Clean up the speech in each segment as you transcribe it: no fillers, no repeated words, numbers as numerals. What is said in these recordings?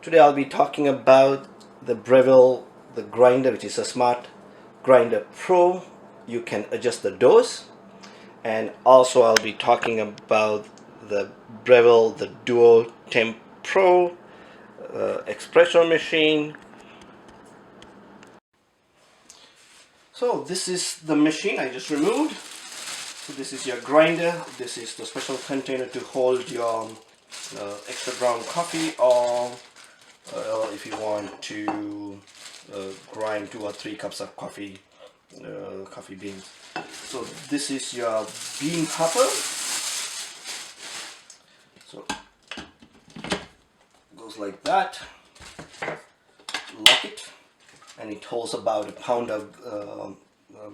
Today I'll be talking about the Breville, the grinder, which is a smart grinder pro. You can adjust the dose, and also I'll be talking about the Breville, the Duo Temp Pro espresso machine. So this is the machine I just removed. So this is your grinder. This is the special container to hold your extra ground coffee, or if you want to grind 2 or 3 cups of coffee beans. So this is your bean hopper. So it goes like that. Lock it, and it holds about a pound of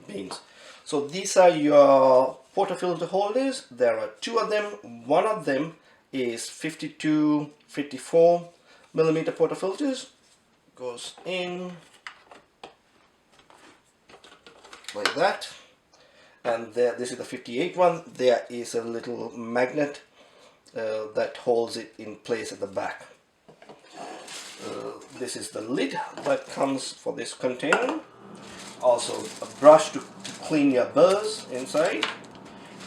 beans. So these are your portafilter holders. There are 2 of them. One of them is 54 millimeter portafilters. Goes in like that, and there, this is the 58 one. There is a little magnet that holds it in place at the back. This is the lid that comes for this container. Also a brush to clean your burrs inside,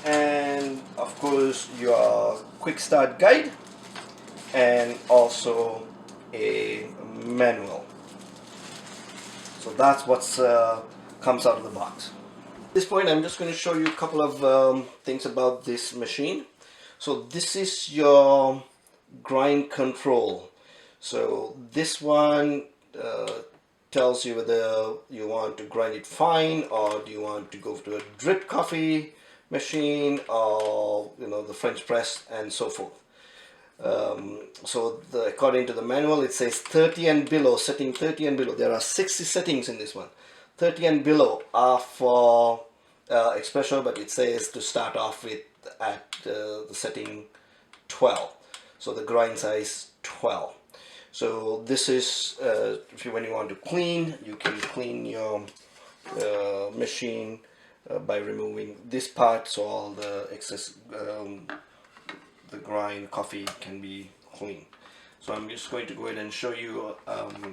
and of course your quick start guide, and also a manual. So that's what comes out of the box. At this point I'm just going to show you a couple of things about this machine. So this is your grind control. So this one tells you whether you want to grind it fine, or do you want to go to a drip coffee machine, or the French press, and so forth. So according to the manual, it says 30 and below, setting 30 and below. There are 60 settings in this one. 30 and below are for espresso, but it says to start off with at the setting 12. So the grind size 12. So this is when you want to clean, you can clean your machine by removing this part, so all the excess the grind coffee can be clean. So I'm just going to go ahead and show you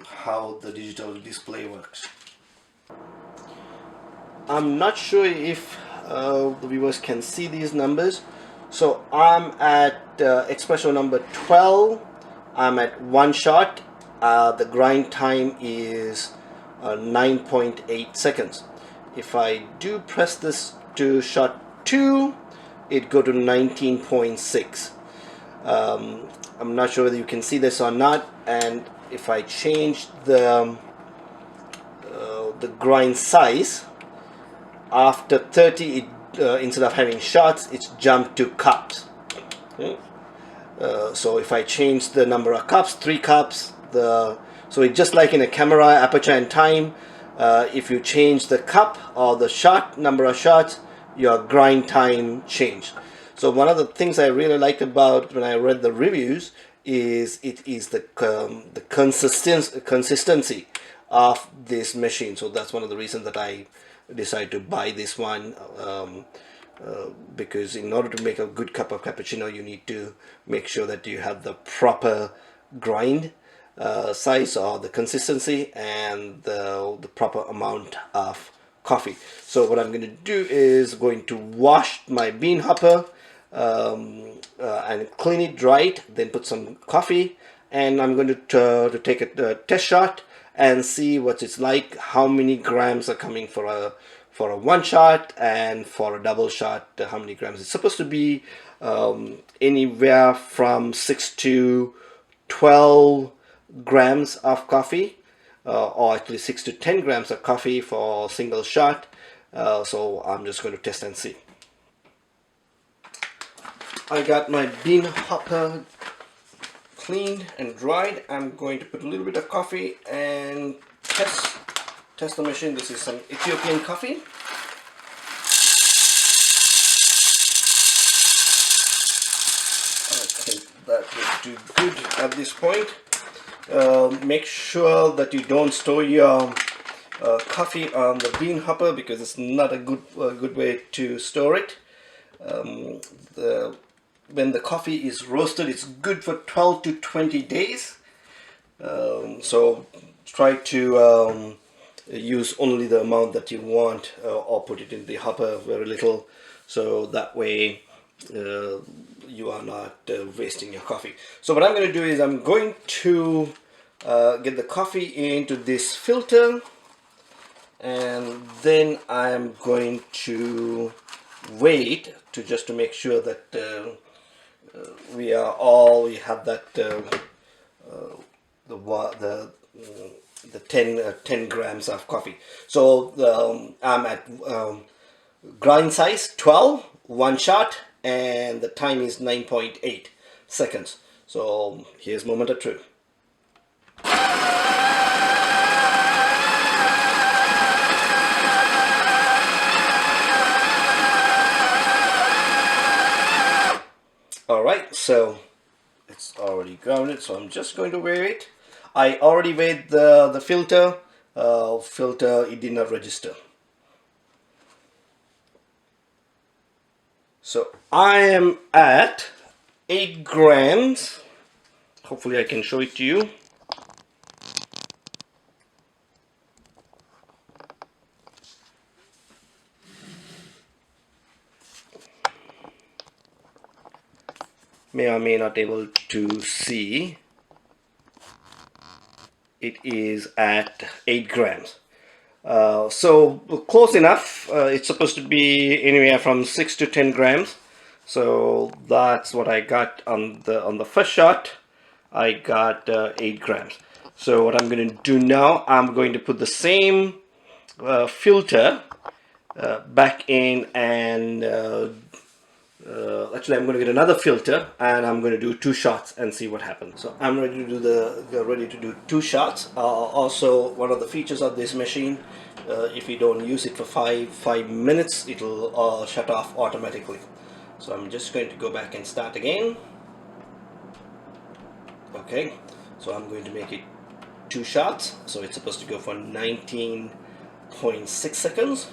how the digital display works. I'm not sure if the viewers can see these numbers. So I'm at espresso number 12. I'm at 1 shot. The grind time is 9.8 seconds. If I do press this to shot 2, it go to 19.6. I'm not sure whether you can see this or not, and if I change the grind size after 30, instead of having shots, it's jumped to cups. Okay? So if I change the number of cups, 3 cups, so it's just like in a camera, aperture and time. If you change the cup or the shot, number of shots, your grind time changed. So one of the things I really liked about when I read the reviews is it is the consistency of this machine. So that's one of the reasons that I decided to buy this one. Because in order to make a good cup of cappuccino, you need to make sure that you have the proper grind size, or the consistency, and the proper amount of coffee. So what I'm going to do is going to wash my bean hopper and clean it, dry it, then put some coffee, and I'm going to take a test shot and see what it's like, how many grams are coming for a 1 shot, and for a double shot, how many grams. It's supposed to be anywhere from 6 to 12 grams of coffee, or actually 6 to 10 grams of coffee for a single shot. So I'm just going to test and see. I got my bean hopper cleaned and dried. I'm going to put a little bit of coffee and test the machine. This is some Ethiopian coffee. I think that will do good at this point. Make sure that you don't store your coffee on the bean hopper, because it's not a good way to store it. When the coffee is roasted, it's good for 12 to 20 days. So try to use only the amount that you want, or put it in the hopper very little, so that way you are not wasting your coffee. So what I'm going to do is I'm going to get the coffee into this filter, and then I'm going to wait to just to make sure that we have that the 10 grams of coffee. So I'm at grind size 12, one shot, and the time is 9.8 seconds. So here's moment of truth. Alright, so it's already grounded, so I'm just going to weigh it. I already weighed the filter. It did not register. So I am at 8 grams. Hopefully I can show it to you. May or may not able to see. It is at 8 grams. So close enough. It's supposed to be anywhere from 6 to 10 grams. So that's what I got on the first shot. I got 8 grams. So what I'm going to do now, I'm going to put the same filter back in, and actually I'm going to get another filter, and I'm going to do 2 shots and see what happens. So I'm ready to do 2 shots. Also, one of the features of this machine, if you don't use it for five minutes, it'll shut off automatically. So I'm just going to go back and start again. Okay, so I'm going to make it 2 shots. So it's supposed to go for 19.6 seconds.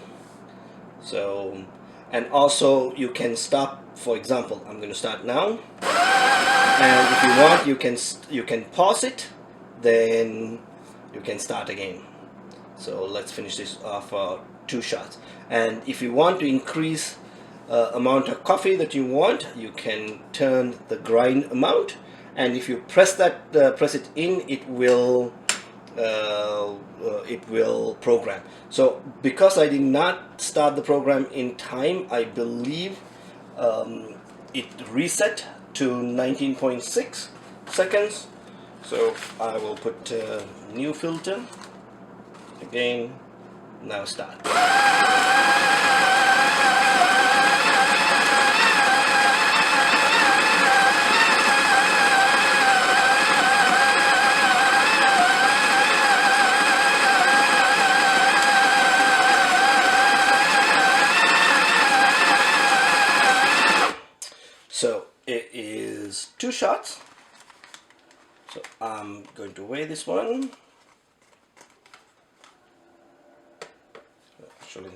So, and also you can stop. For example, I'm going to start now, and if you want, you can pause it, then you can start again. So let's finish this off 2 shots. And if you want to increase amount of coffee that you want, you can turn the grind amount, and if you press it in, it will program. So because I did not start the program in time, I believe it reset to 19.6 seconds. So I will put new filter again. Now start. So it is 2 shots. So I'm going to weigh this one. Actually,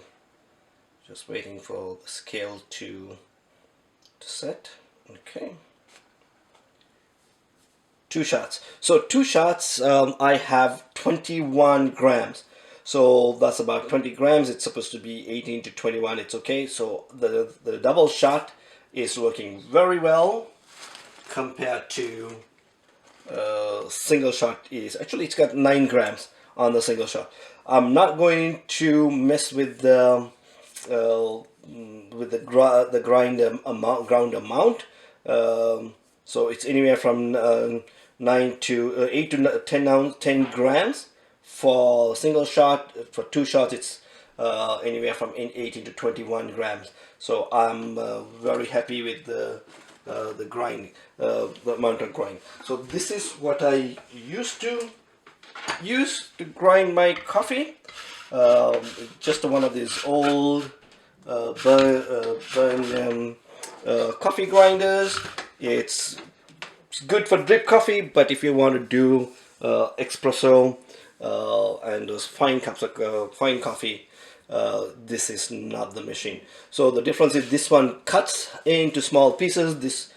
just waiting for the scale to set. Okay. 2 shots. So 2 shots, I have 21 grams. So that's about 20 grams. It's supposed to be 18 to 21. It's okay. So the double shot is working very well compared to single shot. Is actually, it's got 9 grams on the single shot. I'm not going to mess with the ground amount. So it's anywhere from 8 to 10 grams for single shot. For 2 shots, it's anywhere from 18 to 21 grams. So I'm very happy with the grind, the amount of grind. So this is what I used to use to grind my coffee. Just one of these old coffee grinders. It's good for drip coffee, but if you want to do espresso and those fine cups of fine coffee, this is not the machine. So the difference is this one cuts into small pieces. This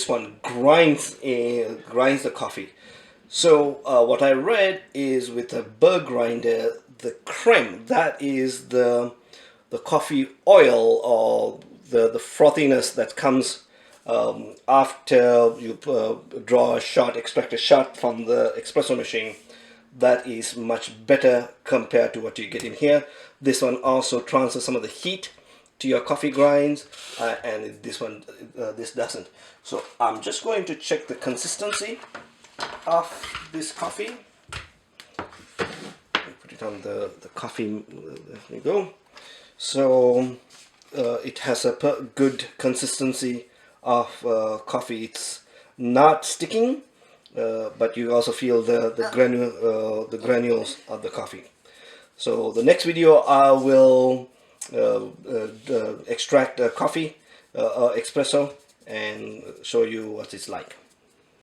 one grinds the coffee. So what I read is with a burr grinder, the creme, that is the coffee oil or the frothiness that comes after you draw a shot, extract a shot from the espresso machine. That is much better compared to what you get in here. This one also transfers some of the heat to your coffee grinds, and this one, this doesn't. So I'm just going to check the consistency of this coffee. Put it on the coffee. There we go. So it has a good consistency of coffee. It's not sticking, but you also feel the granules of the coffee. So the next video I will extract coffee, espresso, and show you what it's like.